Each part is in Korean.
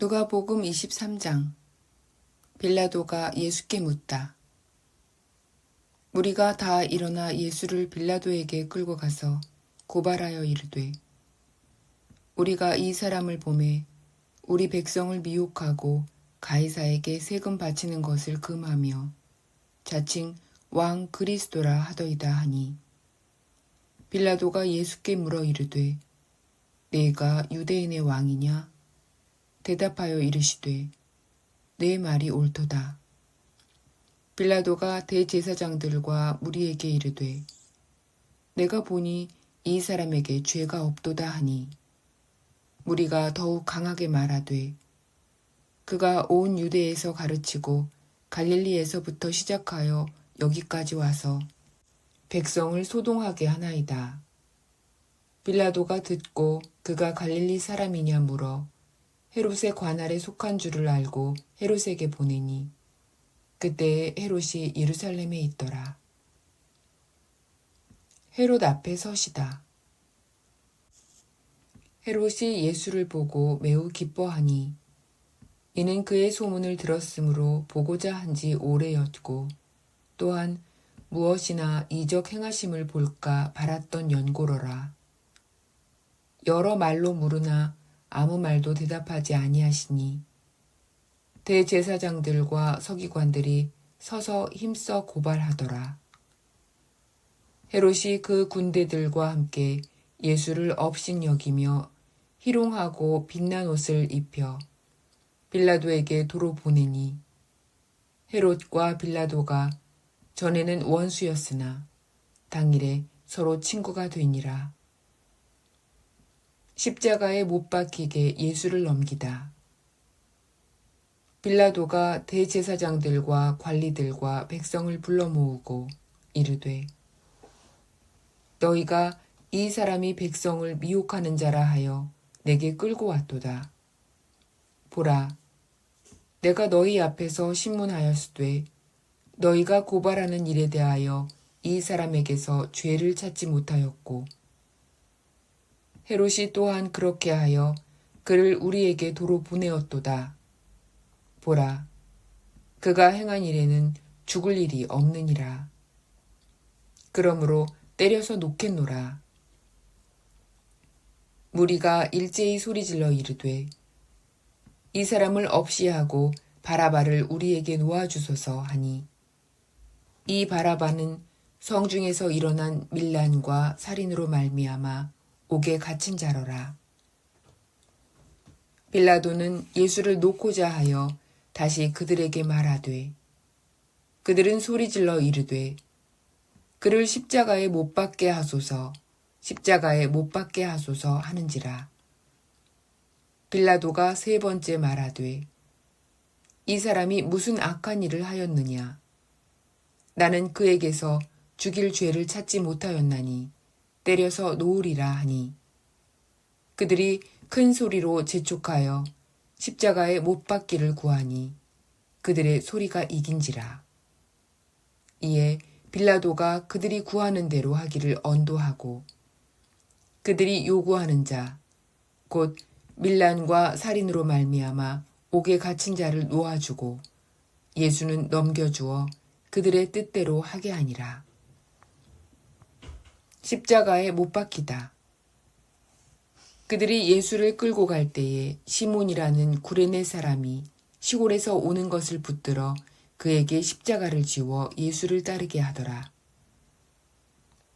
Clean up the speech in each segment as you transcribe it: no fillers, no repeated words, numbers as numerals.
누가복음 23장. 빌라도가 예수께 묻다. 무리가 다 일어나 예수를 빌라도에게 끌고 가서 고발하여 이르되, 우리가 이 사람을 보매 우리 백성을 미혹하고 가이사에게 세금 바치는 것을 금하며 자칭 왕 그리스도라 하더이다 하니, 빌라도가 예수께 물어 이르되, 네가 유대인의 왕이냐? 대답하여 이르시되, 내 말이 옳도다. 빌라도가 대제사장들과 무리에게 이르되, 내가 보니 이 사람에게 죄가 없도다 하니, 무리가 더욱 강하게 말하되, 그가 온 유대에서 가르치고 갈릴리에서부터 시작하여 여기까지 와서 백성을 소동하게 하나이다. 빌라도가 듣고 그가 갈릴리 사람이냐 물어 헤롯의 관할에 속한 줄을 알고 헤롯에게 보내니, 그때에 헤롯이 예루살렘에 있더라. 헤롯 앞에 서시다. 헤롯이 예수를 보고 매우 기뻐하니, 이는 그의 소문을 들었으므로 보고자 한 지 오래였고, 또한 무엇이나 이적 행하심을 볼까 바랐던 연고로라. 여러 말로 물으나 아무 말도 대답하지 아니하시니, 대제사장들과 서기관들이 서서 힘써 고발하더라. 헤롯이 그 군대들과 함께 예수를 업신여기며 희롱하고 빛난 옷을 입혀 빌라도에게 도로 보내니, 헤롯과 빌라도가 전에는 원수였으나 당일에 서로 친구가 되니라. 십자가에 못 박히게 예수를 넘기다. 빌라도가 대제사장들과 관리들과 백성을 불러 모으고 이르되, 너희가 이 사람이 백성을 미혹하는 자라 하여 내게 끌고 왔도다. 보라, 내가 너희 앞에서 신문하였으되 너희가 고발하는 일에 대하여 이 사람에게서 죄를 찾지 못하였고, 헤롯이 또한 그렇게 하여 그를 우리에게 도로 보내었도다. 보라, 그가 행한 일에는 죽을 일이 없느니라. 그러므로 때려서 놓겠노라. 무리가 일제히 소리질러 이르되, 이 사람을 없이 하고 바라바를 우리에게 놓아주소서 하니, 이 바라바는 성중에서 일어난 밀란과 살인으로 말미암아 옥에 갇힌 자로라. 빌라도는 예수를 놓고자 하여 다시 그들에게 말하되, 그들은 소리질러 이르되, 그를 십자가에 못 박게 하소서, 십자가에 못 박게 하소서 하는지라. 빌라도가 세 번째 말하되, 이 사람이 무슨 악한 일을 하였느냐? 나는 그에게서 죽일 죄를 찾지 못하였나니 때려서 놓으리라 하니, 그들이 큰 소리로 재촉하여 십자가에 못 박기를 구하니 그들의 소리가 이긴지라. 이에 빌라도가 그들이 구하는 대로 하기를 언도하고, 그들이 요구하는 자, 곧 밀란과 살인으로 말미암아 옥에 갇힌 자를 놓아주고 예수는 넘겨주어 그들의 뜻대로 하게 하니라. 십자가에 못 박히다. 그들이 예수를 끌고 갈 때에 시몬이라는 구레네 사람이 시골에서 오는 것을 붙들어 그에게 십자가를 지워 예수를 따르게 하더라.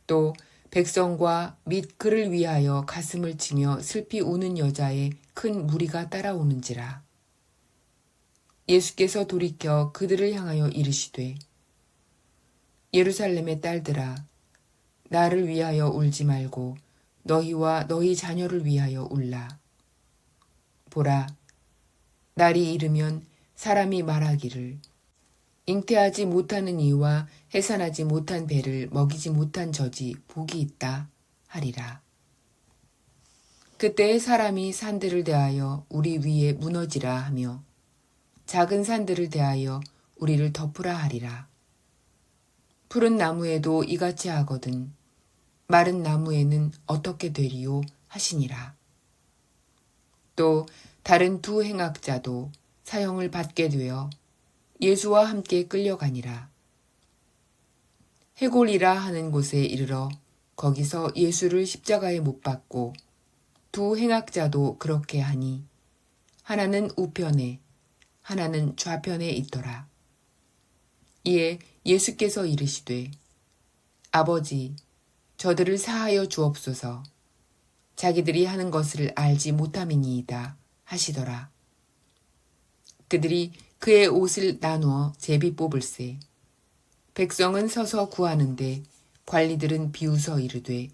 또 백성과 및 그를 위하여 가슴을 치며 슬피 우는 여자의 큰 무리가 따라오는지라. 예수께서 돌이켜 그들을 향하여 이르시되, 예루살렘의 딸들아, 나를 위하여 울지 말고 너희와 너희 자녀를 위하여 울라. 보라, 날이 이르면 사람이 말하기를, 잉태하지 못하는 이와 해산하지 못한 배를 먹이지 못한 젖이 복이 있다 하리라. 그때에 사람이 산들을 대하여 우리 위에 무너지라 하며 작은 산들을 대하여 우리를 덮으라 하리라. 푸른 나무에도 이같이 하거든 마른 나무에는 어떻게 되리요 하시니라. 또 다른 두 행악자도 사형을 받게 되어 예수와 함께 끌려가니라. 해골이라 하는 곳에 이르러 거기서 예수를 십자가에 못 박고 두 행악자도 그렇게 하니 하나는 우편에 하나는 좌편에 있더라. 이에 예수께서 이르시되 아버지 저들을 사하여 주옵소서 자기들이 하는 것을 알지 못함이니이다 하시더라. 그들이 그의 옷을 나누어 제비 뽑을세 백성은 서서 구하는데 관리들은 비웃어 이르되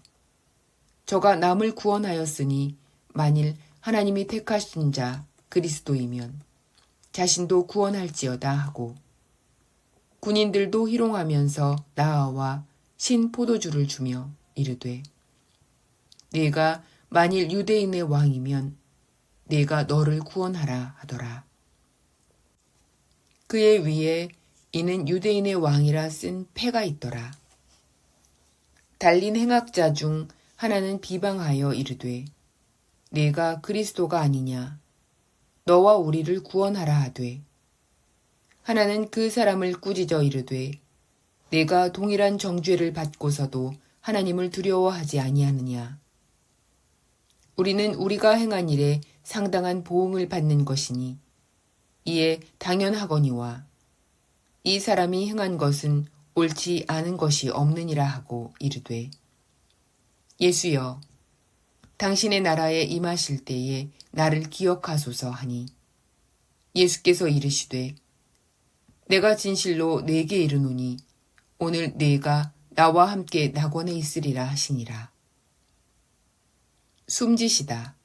저가 남을 구원하였으니 만일 하나님이 택하신 자 그리스도이면 자신도 구원할지어다 하고 군인들도 희롱하면서 나아와 신 포도주를 주며 이르되 네가 만일 유대인의 왕이면 네가 너를 구원하라 하더라. 그의 위에 이는 유대인의 왕이라 쓴 패가 있더라. 달린 행악자 중 하나는 비방하여 이르되 네가 그리스도가 아니냐 너와 우리를 구원하라 하되 하나는 그 사람을 꾸짖어 이르되 네가 동일한 정죄를 받고서도 하나님을 두려워하지 아니하느냐 우리는 우리가 행한 일에 상당한 보응을 받는 것이니 이에 당연하거니와 이 사람이 행한 것은 옳지 않은 것이 없느니라 하고 이르되 예수여 당신의 나라에 임하실 때에 나를 기억하소서 하니 예수께서 이르시되 내가 진실로 네게 이르노니 오늘 네가 나와 함께 낙원에 있으리라 하시니라. 숨지시다.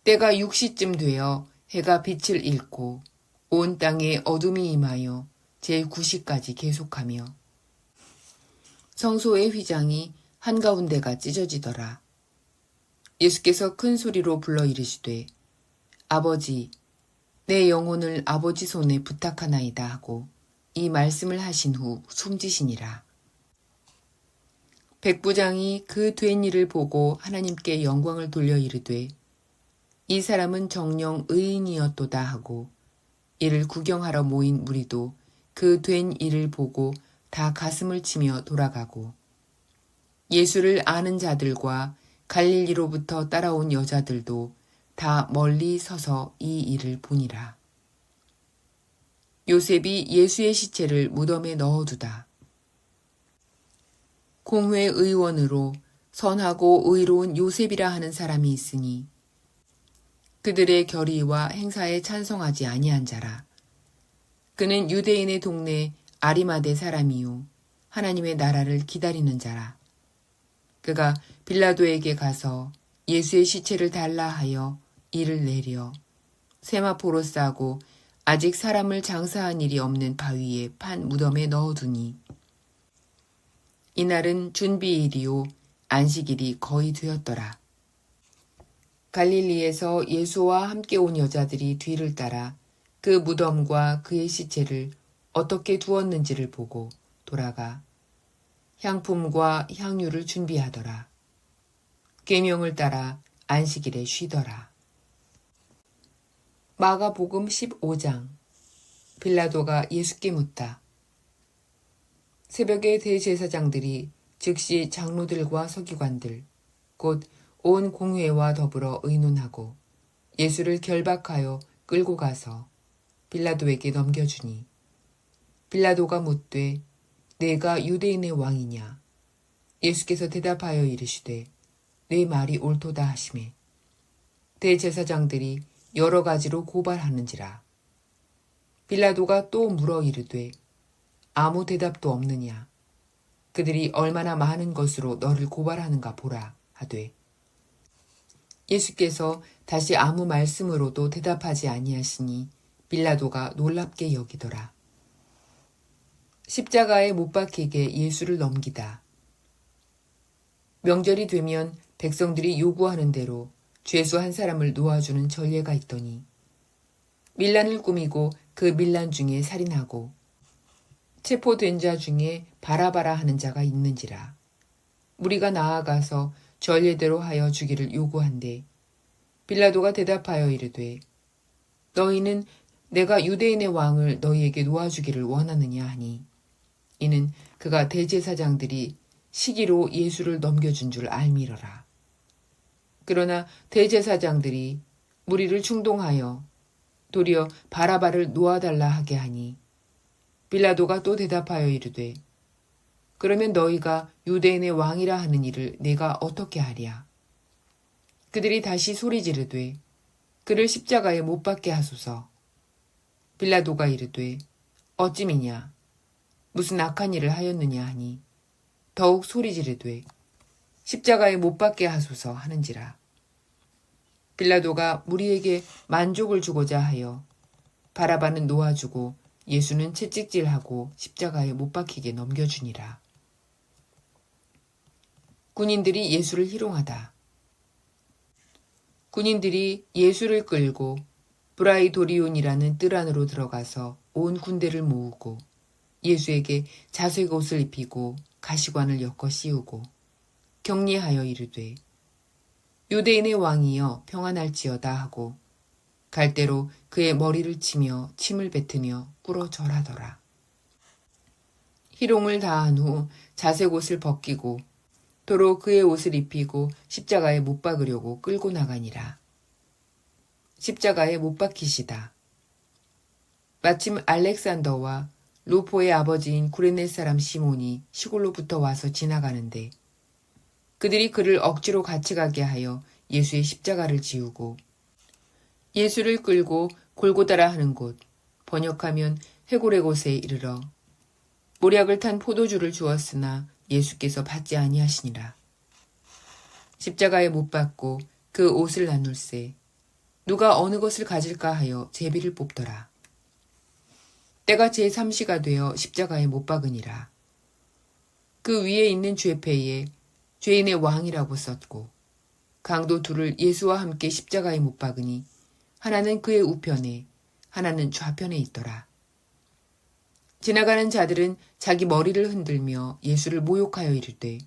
때가 6시쯤 되어 해가 빛을 잃고 온 땅에 어둠이 임하여 제9시까지 계속하며 성소의 휘장이 한가운데가 찢어지더라. 예수께서 큰 소리로 불러 이르시되 아버지 내 영혼을 아버지 손에 부탁하나이다 하고 이 말씀을 하신 후 숨지시니라. 백부장이 그 된 일을 보고 하나님께 영광을 돌려 이르되 이 사람은 정녕 의인이었도다 하고 이를 구경하러 모인 무리도 그 된 일을 보고 다 가슴을 치며 돌아가고 예수를 아는 자들과 갈릴리로부터 따라온 여자들도 다 멀리 서서 이 일을 보니라. 요셉이 예수의 시체를 무덤에 넣어두다. 공회 의원으로 선하고 의로운 요셉이라 하는 사람이 있으니 그들의 결의와 행사에 찬성하지 아니한 자라. 그는 유대인의 동네 아리마대 사람이요 하나님의 나라를 기다리는 자라. 그가 빌라도에게 가서 예수의 시체를 달라 하여 이를 내려 세마포로 싸고 아직 사람을 장사한 일이 없는 바위에 판 무덤에 넣어두니 이날은 준비일이요 안식일이 거의 되었더라. 갈릴리에서 예수와 함께 온 여자들이 뒤를 따라 그 무덤과 그의 시체를 어떻게 두었는지를 보고 돌아가 향품과 향유를 준비하더라. 계명을 따라 안식일에 쉬더라. 마가복음 15장. 빌라도가 예수께 묻다. 새벽에 대제사장들이 즉시 장로들과 서기관들 곧 온 공회와 더불어 의논하고 예수를 결박하여 끌고 가서 빌라도에게 넘겨주니 빌라도가 묻되 내가 유대인의 왕이냐 예수께서 대답하여 이르시되 내 말이 옳도다 하시매 대제사장들이 여러 가지로 고발하는지라. 빌라도가 또 물어 이르되 아무 대답도 없느냐 그들이 얼마나 많은 것으로 너를 고발하는가 보라 하되 예수께서 다시 아무 말씀으로도 대답하지 아니하시니 빌라도가 놀랍게 여기더라. 십자가에 못 박히게 예수를 넘기다. 명절이 되면 백성들이 요구하는 대로 죄수 한 사람을 놓아주는 전례가 있더니 밀란을 꾸미고 그 밀란 중에 살인하고 체포된 자 중에 바라바라 하는 자가 있는지라. 무리가 나아가서 전례대로 하여 주기를 요구한대 빌라도가 대답하여 이르되 너희는 내가 유대인의 왕을 너희에게 놓아주기를 원하느냐 하니 이는 그가 대제사장들이 시기로 예수를 넘겨준 줄 알미러라. 그러나 대제사장들이 무리를 충동하여 도리어 바라바를 놓아달라 하게 하니 빌라도가 또 대답하여 이르되 그러면 너희가 유대인의 왕이라 하는 이를 내가 어떻게 하랴. 그들이 다시 소리 지르되 그를 십자가에 못 박게 하소서. 빌라도가 이르되 어찌미냐 무슨 악한 일을 하였느냐 하니 더욱 소리 지르되 십자가에 못 박게 하소서 하는지라. 빌라도가 무리에게 만족을 주고자 하여 바라바는 놓아주고 예수는 채찍질하고 십자가에 못 박히게 넘겨주니라. 군인들이 예수를 희롱하다. 군인들이 예수를 끌고 브라이도리온이라는 뜰 안으로 들어가서 온 군대를 모으고 예수에게 자색 옷을 입히고 가시관을 엮어 씌우고 격리하여 이르되 유대인의 왕이여 평안할지어다 하고 갈대로 그의 머리를 치며 침을 뱉으며 꿇어 절하더라. 희롱을 다한 후 자색 옷을 벗기고 도로 그의 옷을 입히고 십자가에 못 박으려고 끌고 나가니라. 십자가에 못 박히시다. 마침 알렉산더와 루포의 아버지인 구레네 사람 시몬이 시골로부터 와서 지나가는데 그들이 그를 억지로 같이 가게 하여 예수의 십자가를 지우고 예수를 끌고 골고다라 하는 곳, 번역하면 해골의 곳에 이르러 모략을 탄 포도주를 주었으나 예수께서 받지 아니하시니라. 십자가에 못 박고 그 옷을 나눌세 누가 어느 것을 가질까 하여 제비를 뽑더라. 때가 제3시가 되어 십자가에 못 박으니라. 그 위에 있는 죄패에 죄인의 왕이라고 썼고 강도 둘을 예수와 함께 십자가에 못 박으니 하나는 그의 우편에 하나는 좌편에 있더라. 지나가는 자들은 자기 머리를 흔들며 예수를 모욕하여 이르되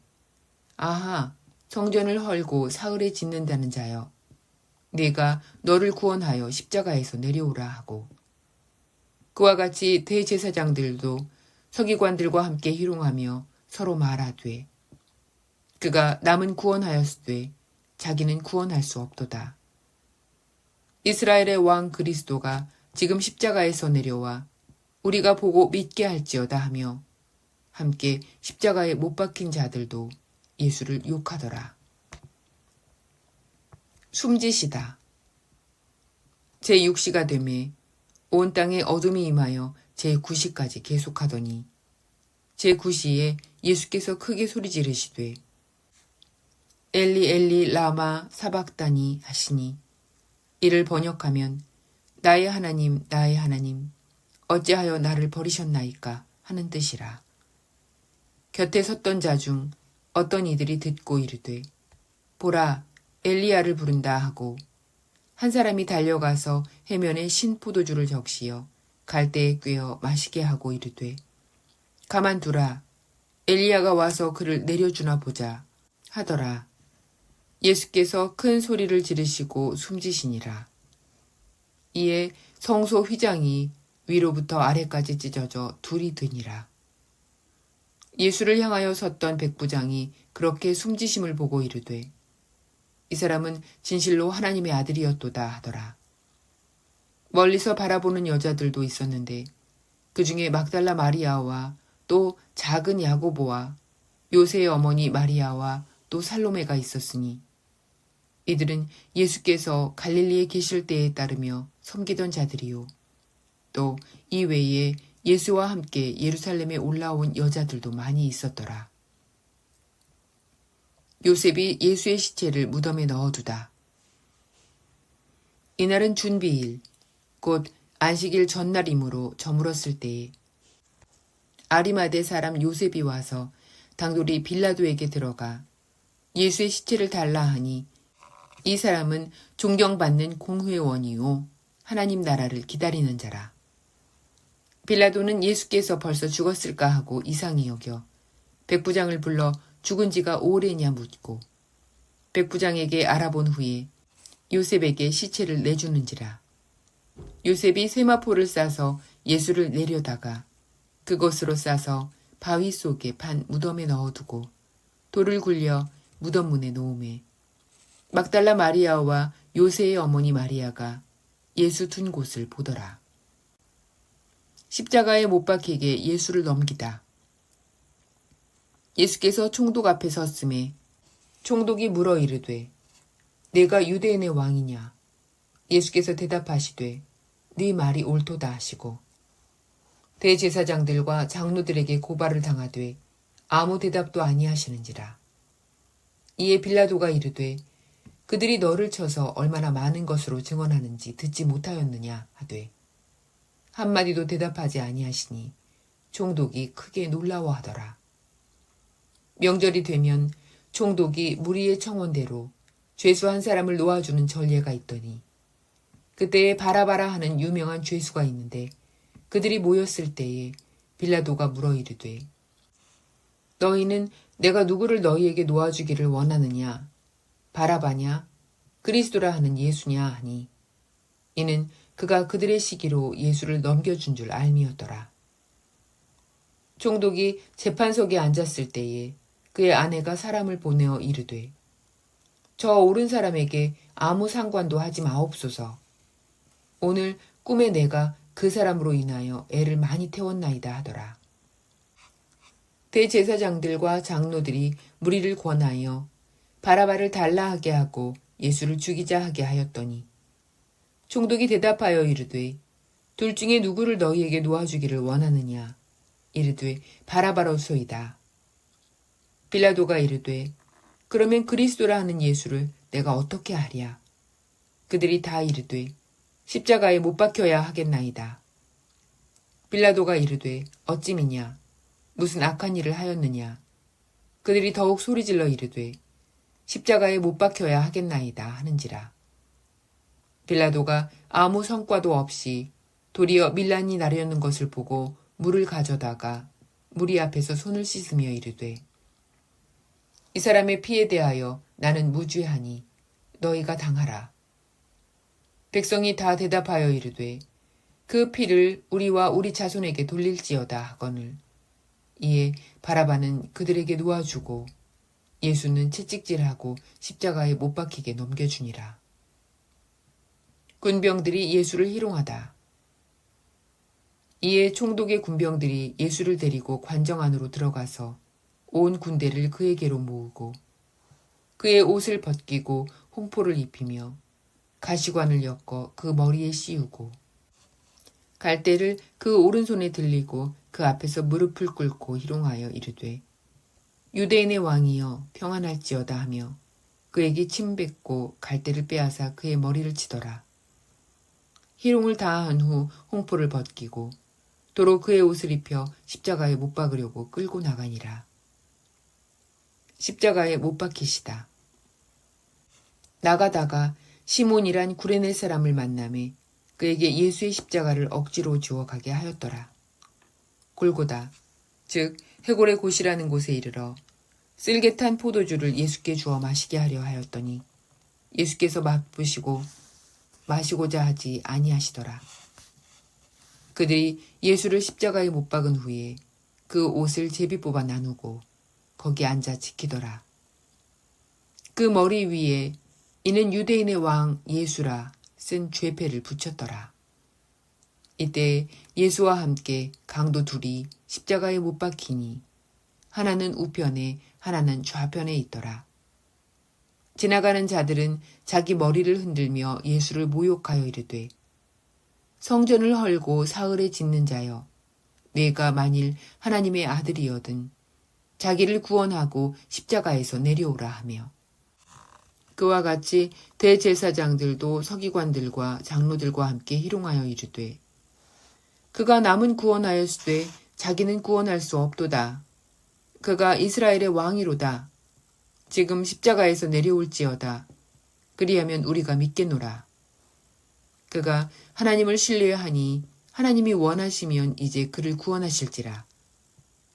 아하 성전을 헐고 사흘에 짓는다는 자여 네가 너를 구원하여 십자가에서 내려오라 하고 그와 같이 대제사장들도 서기관들과 함께 희롱하며 서로 말하되 그가 남은 구원하였으되 자기는 구원할 수 없도다. 이스라엘의 왕 그리스도가 지금 십자가에서 내려와 우리가 보고 믿게 할지어다 하며 함께 십자가에 못 박힌 자들도 예수를 욕하더라. 숨지시다. 제6시가 되매 온 땅에 어둠이 임하여 제9시까지 계속하더니 제9시에 예수께서 크게 소리 지르시되 엘리 엘리 라마 사박다니 하시니 이를 번역하면 나의 하나님 나의 하나님 어찌하여 나를 버리셨나이까 하는 뜻이라. 곁에 섰던 자 중 어떤 이들이 듣고 이르되 보라 엘리야를 부른다 하고 한 사람이 달려가서 해면에 신 포도주를 적시어 갈대에 꿰어 마시게 하고 이르되 가만두라 엘리야가 와서 그를 내려주나 보자 하더라. 예수께서 큰 소리를 지르시고 숨지시니라. 이에 성소 휘장이 위로부터 아래까지 찢어져 둘이 드니라. 예수를 향하여 섰던 백부장이 그렇게 숨지심을 보고 이르되 이 사람은 진실로 하나님의 아들이었도다 하더라. 멀리서 바라보는 여자들도 있었는데 그 중에 막달라 마리아와 또 작은 야고보와 요새의 어머니 마리아와 또 살로메가 있었으니 이들은 예수께서 갈릴리에 계실 때에 따르며 섬기던 자들이요 또 이 외에 예수와 함께 예루살렘에 올라온 여자들도 많이 있었더라. 요셉이 예수의 시체를 무덤에 넣어두다. 이날은 준비일, 곧 안식일 전날이므로 저물었을 때에 아리마대 사람 요셉이 와서 당돌이 빌라도에게 들어가 예수의 시체를 달라 하니 이 사람은 존경받는 공회원이요 하나님 나라를 기다리는 자라. 빌라도는 예수께서 벌써 죽었을까 하고 이상히 여겨 백부장을 불러 죽은 지가 오래냐 묻고 백부장에게 알아본 후에 요셉에게 시체를 내주는지라. 요셉이 세마포를 싸서 예수를 내려다가 그것으로 싸서 바위 속에 판 무덤에 넣어두고 돌을 굴려 무덤 문에 놓음에 막달라 마리아와 요새의 어머니 마리아가 예수 둔 곳을 보더라. 십자가에 못 박히게 예수를 넘기다. 예수께서 총독 앞에 섰음에 총독이 물어 이르되 내가 유대인의 왕이냐. 예수께서 대답하시되 네 말이 옳도다 하시고 대제사장들과 장로들에게 고발을 당하되 아무 대답도 아니하시는지라. 이에 빌라도가 이르되 그들이 너를 쳐서 얼마나 많은 것으로 증언하는지 듣지 못하였느냐 하되 한마디도 대답하지 아니하시니 총독이 크게 놀라워하더라. 명절이 되면 총독이 무리의 청원대로 죄수 한 사람을 놓아주는 전례가 있더니 그때에 바라바라 하는 유명한 죄수가 있는데 그들이 모였을 때에 빌라도가 물어 이르되 너희는 내가 누구를 너희에게 놓아주기를 원하느냐? 바라바냐? 그리스도라 하는 예수냐 하니 이는 그가 그들의 시기로 예수를 넘겨준 줄 알미었더라. 총독이 재판석에 앉았을 때에 그의 아내가 사람을 보내어 이르되 저 옳은 사람에게 아무 상관도 하지 마옵소서. 오늘 꿈에 내가 그 사람으로 인하여 애를 많이 태웠나이다 하더라. 대제사장들과 장로들이 무리를 권하여 바라바를 달라하게 하고 예수를 죽이자 하게 하였더니 총독이 대답하여 이르되 둘 중에 누구를 너희에게 놓아주기를 원하느냐. 이르되 바라바로소이다. 빌라도가 이르되 그러면 그리스도라 하는 예수를 내가 어떻게 하랴. 그들이 다 이르되 십자가에 못 박혀야 하겠나이다. 빌라도가 이르되 어찌미냐. 무슨 악한 일을 하였느냐. 그들이 더욱 소리질러 이르되 십자가에 못 박혀야 하겠나이다 하는지라. 빌라도가 아무 성과도 없이 도리어 밀란이 나려는 것을 보고 물을 가져다가 무리 앞에서 손을 씻으며 이르되 이 사람의 피에 대하여 나는 무죄하니 너희가 당하라. 백성이 다 대답하여 이르되 그 피를 우리와 우리 자손에게 돌릴지어다 하거늘. 이에 바라바는 그들에게 놓아주고 예수는 채찍질하고 십자가에 못 박히게 넘겨주니라. 군병들이 예수를 희롱하다. 이에 총독의 군병들이 예수를 데리고 관정 안으로 들어가서 온 군대를 그에게로 모으고 그의 옷을 벗기고 홍포를 입히며 가시관을 엮어 그 머리에 씌우고 갈대를 그 오른손에 들리고 그 앞에서 무릎을 꿇고 희롱하여 이르되 유대인의 왕이여 평안할지어다 하며 그에게 침 뱉고 갈대를 빼앗아 그의 머리를 치더라. 희롱을 다한 후 홍포를 벗기고 도로 그의 옷을 입혀 십자가에 못 박으려고 끌고 나가니라. 십자가에 못 박히시다. 나가다가 시몬이란 구레네 사람을 만나매 그에게 예수의 십자가를 억지로 주어 가게 하였더라. 골고다, 즉 해골의 곳이라는 곳에 이르러 쓸개 탄 포도주를 예수께 주어 마시게 하려 하였더니 예수께서 맛보시고 마시고자 하지 아니하시더라. 그들이 예수를 십자가에 못 박은 후에 그 옷을 제비 뽑아 나누고 거기 앉아 지키더라. 그 머리 위에 이는 유대인의 왕 예수라 쓴 죄패를 붙였더라. 이때 예수와 함께 강도 둘이 십자가에 못 박히니 하나는 우편에 하나는 좌편에 있더라. 지나가는 자들은 자기 머리를 흔들며 예수를 모욕하여 이르되 성전을 헐고 사흘에 짓는 자여 내가 만일 하나님의 아들이여든 자기를 구원하고 십자가에서 내려오라 하며 그와 같이 대제사장들도 서기관들과 장로들과 함께 희롱하여 이르되 그가 남은 구원하였으되 자기는 구원할 수 없도다. 그가 이스라엘의 왕이로다. 지금 십자가에서 내려올지어다. 그리하면 우리가 믿겠노라. 그가 하나님을 신뢰하니 하나님이 원하시면 이제 그를 구원하실지라.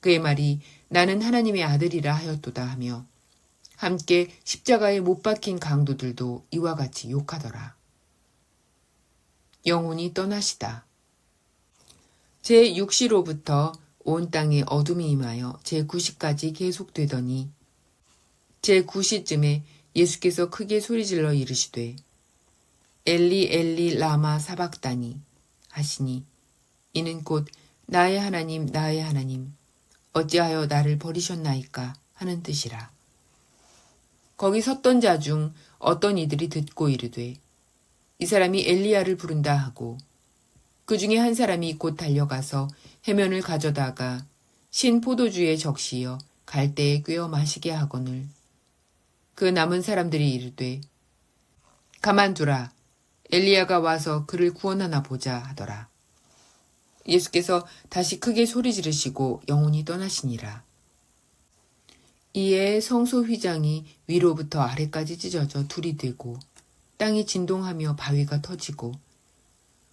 그의 말이 나는 하나님의 아들이라 하였도다 하며 함께 십자가에 못 박힌 강도들도 이와 같이 욕하더라. 영혼이 떠나시다. 제6시로부터 온 땅에 어둠이 임하여 제9시까지 계속되더니 제9시쯤에 예수께서 크게 소리질러 이르시되 엘리 엘리 라마 사박다니 하시니 이는 곧 나의 하나님 나의 하나님 어찌하여 나를 버리셨나이까 하는 뜻이라. 거기 섰던 자 중 어떤 이들이 듣고 이르되 이 사람이 엘리야를 부른다 하고 그 중에 한 사람이 곧 달려가서 해면을 가져다가 신 포도주에 적시어 갈대에 꿰어 마시게 하거늘 그 남은 사람들이 이르되 가만두라 엘리야가 와서 그를 구원하나 보자 하더라. 예수께서 다시 크게 소리 지르시고 영혼이 떠나시니라. 이에 성소 휘장이 위로부터 아래까지 찢어져 둘이 되고 땅이 진동하며 바위가 터지고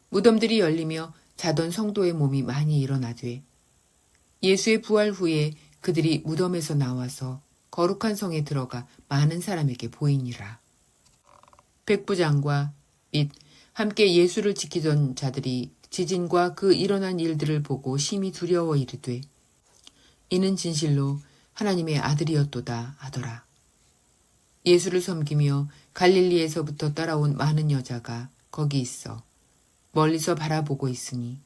무덤들이 열리며 자던 성도의 몸이 많이 일어나되 예수의 부활 후에 그들이 무덤에서 나와서 거룩한 성에 들어가 많은 사람에게 보이니라. 백부장과 및 함께 예수를 지키던 자들이 지진과 그 일어난 일들을 보고 심히 두려워 이르되 이는 진실로 하나님의 아들이었도다 하더라. 예수를 섬기며 갈릴리에서부터 따라온 많은 여자가 거기 있어 멀리서 바라보고 있으니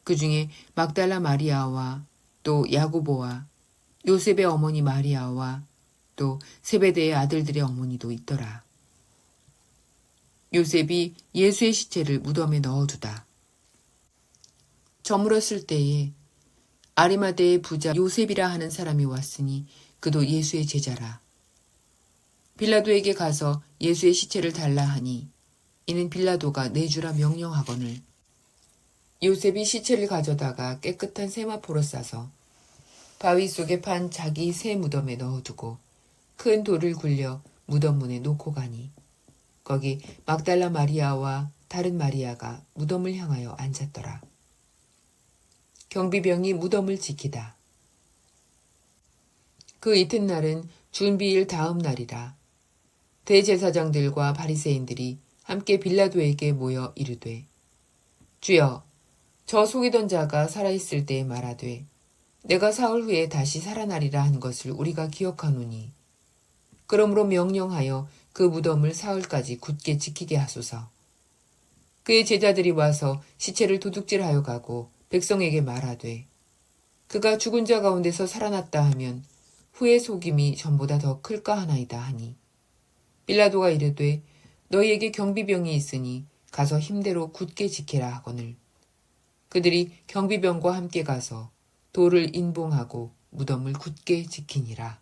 그 중에 막달라 마리아와 또 야고보와 요셉의 어머니 마리아와 또 세베대의 아들들의 어머니도 있더라. 요셉이 예수의 시체를 무덤에 넣어두다. 저물었을 때에 아리마대의 부자 요셉이라 하는 사람이 왔으니 그도 예수의 제자라. 빌라도에게 가서 예수의 시체를 달라 하니 이는 빌라도가 내주라 명령하거늘 요셉이 시체를 가져다가 깨끗한 세마포로 싸서 바위 속에 판 자기 새 무덤에 넣어두고 큰 돌을 굴려 무덤 문에 놓고 가니 거기 막달라 마리아와 다른 마리아가 무덤을 향하여 앉았더라. 경비병이 무덤을 지키다. 그 이튿날은 준비일 다음 날이라. 대제사장들과 바리새인들이 함께 빌라도에게 모여 이르되 주여 저 속이던 자가 살아있을 때에 말하되 내가 사흘 후에 다시 살아나리라 한 것을 우리가 기억하노니 그러므로 명령하여 그 무덤을 사흘까지 굳게 지키게 하소서. 그의 제자들이 와서 시체를 도둑질하여 가고 백성에게 말하되 그가 죽은 자 가운데서 살아났다 하면 후의 속임이 전보다 더 클까 하나이다 하니 빌라도가 이르되 너희에게 경비병이 있으니 가서 힘대로 굳게 지키라 하거늘 그들이 경비병과 함께 가서 돌을 인봉하고 무덤을 굳게 지키니라.